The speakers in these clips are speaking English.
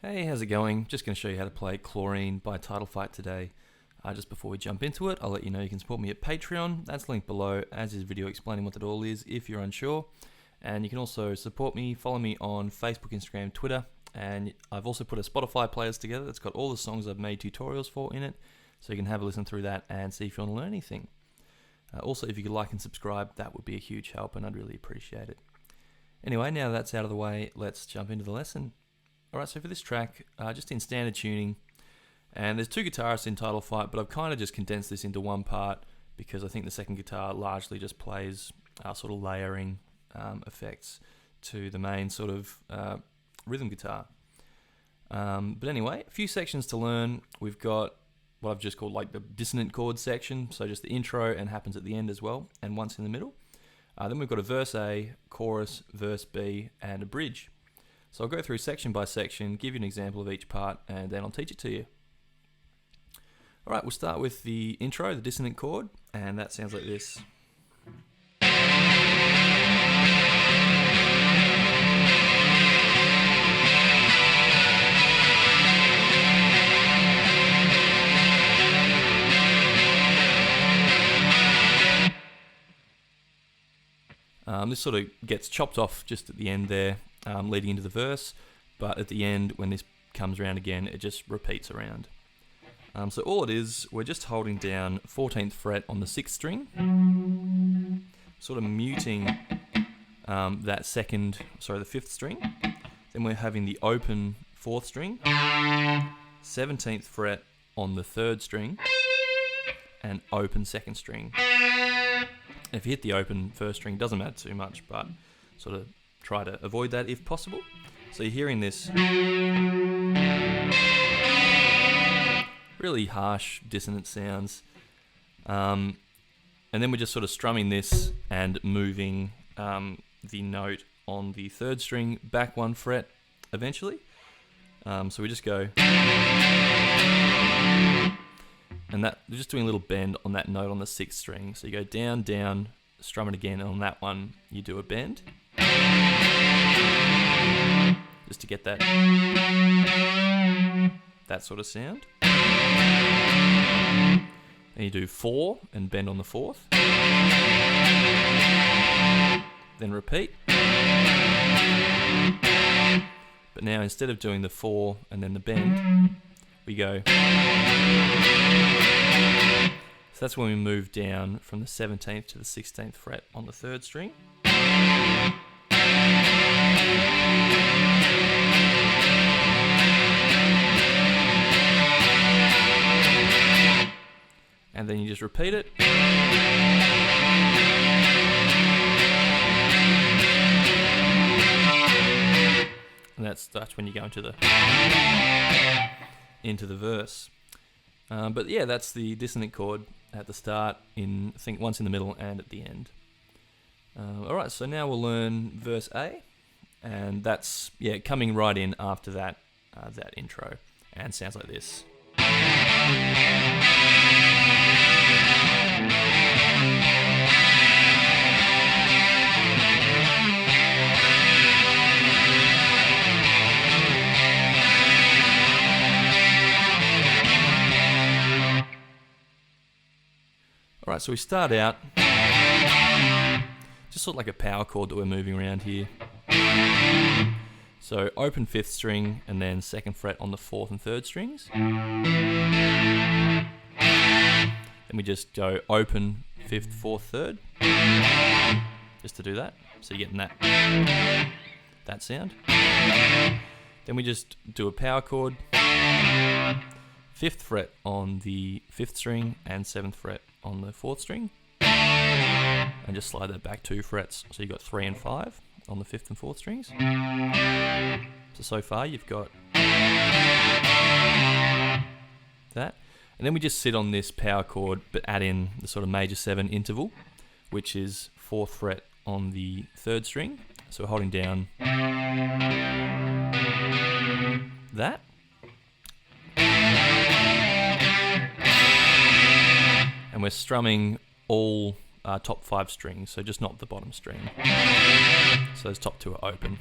Hey, how's it going? Just going to show you how to play Chlorine by Title Fight today. Just before we jump into it, I'll let you know you can support me at Patreon. That's linked below, as is a video explaining what that all is if you're unsure. And you can also support me, follow me on Facebook, Instagram, Twitter. And I've also put a Spotify playlist together that's got all the songs I've made tutorials for in it. So you can have a listen through that and see if you want to learn anything. Also, if you could like and subscribe, that would be a huge help and I'd really appreciate it. Anyway, now that's out of the way, let's jump into the lesson. Alright, so for this track, just in standard tuning, and there's two guitarists in Title Fight, but I've kind of just condensed this into one part because I think the second guitar largely just plays sort of layering effects to the main sort of rhythm guitar. But anyway, a few sections to learn. We've got what I've just called like the Dissonant Chord section, so just the intro and happens at the end as well, and once in the middle. Then we've got a verse A, chorus, verse B, and a bridge. So I'll go through section by section, give you an example of each part, and then I'll teach it to you. Alright, we'll start with the intro, the Dissonant Chord, and that sounds like this. This sort of gets chopped off just at the end there, leading into the verse, but at the end, when this comes around again, it just repeats around. So all it is, we're just holding down 14th fret on the 6th string, sort of muting the 5th string. Then we're having the open 4th string, 17th fret on the 3rd string, and open 2nd string. If you hit the open 1st string, doesn't matter too much, but sort of try to avoid that if possible. So you're hearing this really harsh dissonant sounds. And then we're just sort of strumming this and moving the note on the 3rd string back 1 fret eventually. So we just go, and that we're just doing a little bend on that note on the 6th string. So you go down, down, strum it again, and on that one you do a bend. Just to get that sort of sound. Then you do 4 and bend on the 4th. Then repeat. But now instead of doing the 4 and then the bend, we go. So that's when we move down from the 17th to the 16th fret on the 3rd string. And then you just repeat it. And that's when you go into the verse. But yeah, that's the dissonant chord at the start, I think once in the middle and at the end. Alright, so now we'll learn verse A, and that's coming right in after that intro, and sounds like this. Alright, so we start out just sort of like a power chord that we're moving around here. So open 5th string and then 2nd fret on the 4th and 3rd strings. Then we just go open 5th, 4th, 3rd, just to do that. So you're getting that sound. Then we just do a power chord, 5th fret on the 5th string and 7th fret on the 4th string, and just slide that back 2 frets. So you've got 3 and 5 on the 5th and 4th strings. So far you've got that. And then we just sit on this power chord, but add in the sort of major 7 interval, which is 4th fret on the 3rd string. So we're holding down that. And we're strumming all top 5 strings, so just not the bottom string. So those top 2 are open.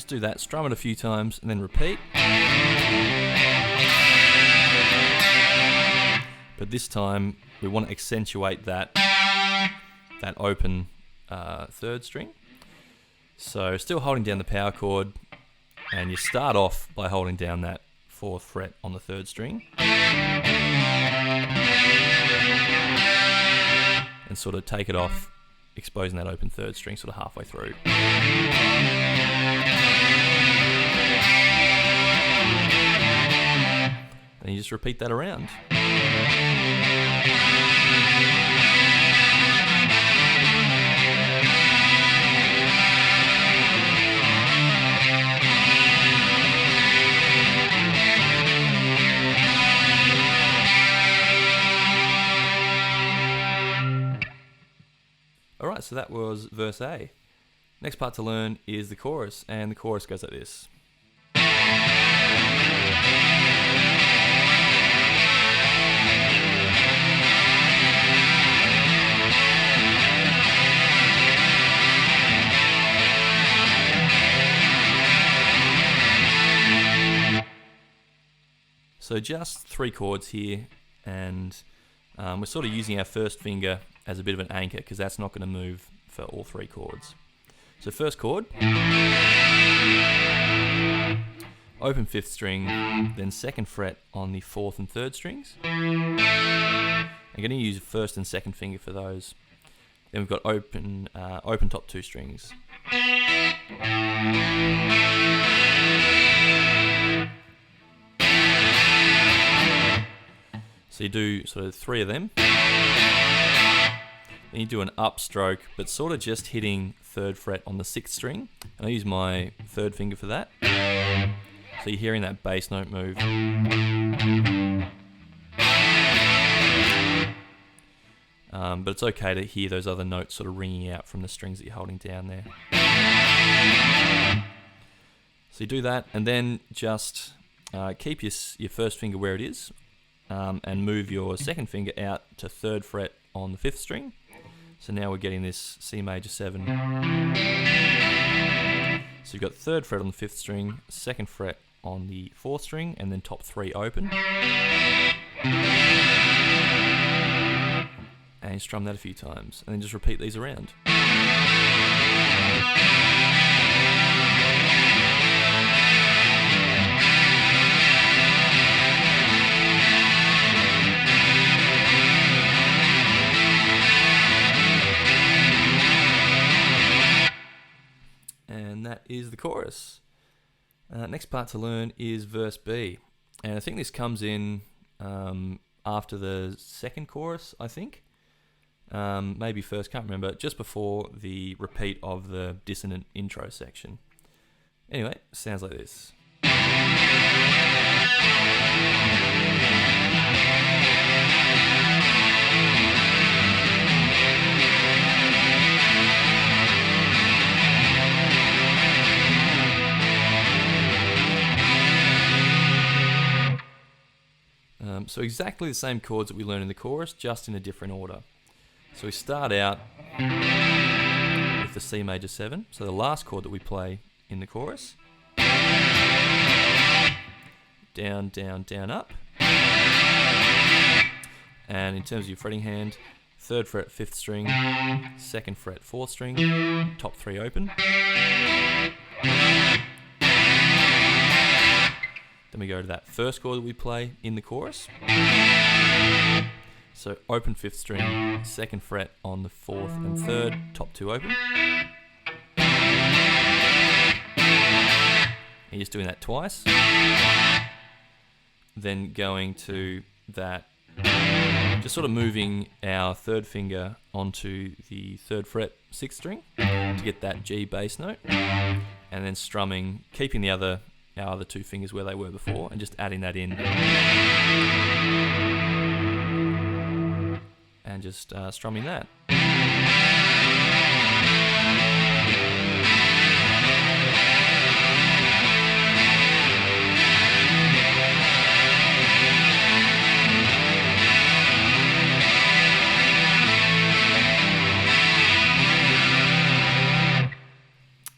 just do that, strum it a few times, and then repeat. But this time, we want to accentuate that open third string. So still holding down the power chord, and you start off by holding down that 4th fret on the 3rd string. And sort of take it off, exposing that open 3rd string sort of halfway through. And you just repeat that around. Alright, so that was verse A. Next part to learn is the chorus, and the chorus goes like this. So just 3 chords here, and we're sort of using our first finger as a bit of an anchor because that's not going to move for all 3 chords. So first chord, open 5th string, then 2nd fret on the 4th and 3rd strings. I'm going to use 1st and 2nd finger for those. Then we've got open top 2 strings. So you do sort of 3 of them. Then you do an upstroke, but sort of just hitting 3rd fret on the 6th string. And I use my 3rd finger for that. So you're hearing that bass note move. But it's okay to hear those other notes sort of ringing out from the strings that you're holding down there. So you do that, and then just keep your 1st finger where it is, and move your 2nd finger out to 3rd fret on the 5th string. So now we're getting this C major 7. So you've got 3rd fret on the 5th string, 2nd fret on the 4th string, and then top 3 open. And strum that a few times, and then just repeat these around. And that is the chorus. Next part to learn is verse B. And I think this comes in after the 2nd chorus, I think. Maybe first, can't remember. Just before the repeat of the dissonant intro section. Anyway, sounds like this. So exactly the same chords that we learned in the chorus, just in a different order. So we start out with the C major 7, so the last chord that we play in the chorus. Down, down, down, up. And in terms of your fretting hand, 3rd fret 5th string, 2nd fret 4th string, top 3 open. Then we go to that first chord that we play in the chorus. So open 5th string, 2nd fret on the 4th and 3rd, top 2 open. And you're just doing that twice. Then going to that, just sort of moving our 3rd finger onto the 3rd fret 6th string to get that G bass note. And then strumming, keeping our other 2 fingers where they were before, and just adding that in. And just strumming that.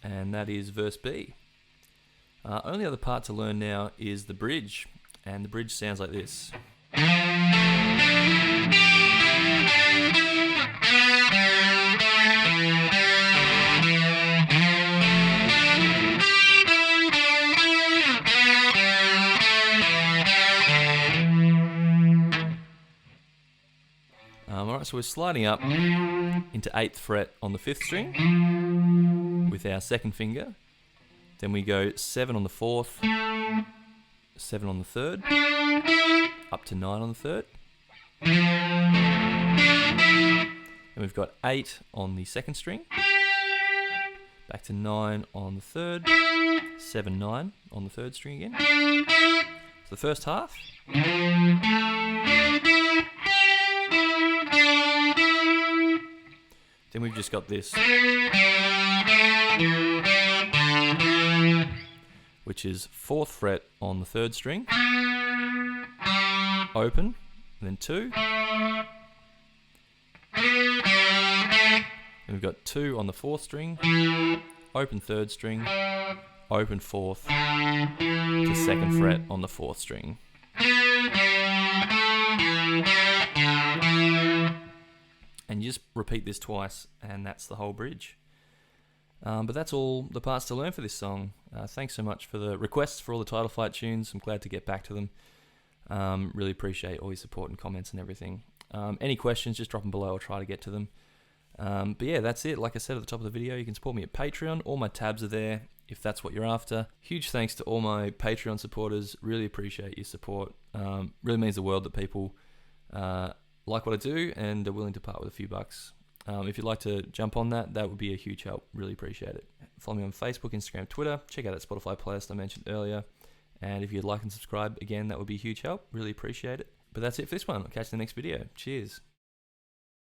And that is verse B. Only other part to learn now is the bridge, and the bridge sounds like this. Alright, so we're sliding up into 8th fret on the 5th string with our second finger. Then we go 7 on the 4th, 7 on the 3rd, up to 9 on the 3rd. Then we've got 8 on the 2nd string, back to 9 on the 3rd, 7, 9 on the 3rd string again. So the first half. Then we've just got this, which is 4th fret on the 3rd string, open, and then 2. Then we've got 2 on the 4th string, open 3rd string, open 4th, to 2nd fret on the 4th string. And you just repeat this twice, and that's the whole bridge. But that's all the parts to learn for this song. Thanks so much for the requests for all the title fight tunes. I'm glad to get back to them. Really appreciate all your support and comments and everything. Any questions, just drop them below. I'll try to get to them. But yeah, that's it. Like I said at the top of the video, you can support me at Patreon. All my tabs are there if that's what you're after. Huge thanks to all my Patreon supporters. Really appreciate your support. Really means the world that people like what I do and are willing to part with a few bucks. If you'd like to jump on that, that would be a huge help. Really appreciate it. Follow me on Facebook, Instagram, Twitter. Check out that Spotify playlist I mentioned earlier. And if you'd like and subscribe, again, that would be a huge help. Really appreciate it. But that's it for this one. I'll catch you in the next video. Cheers.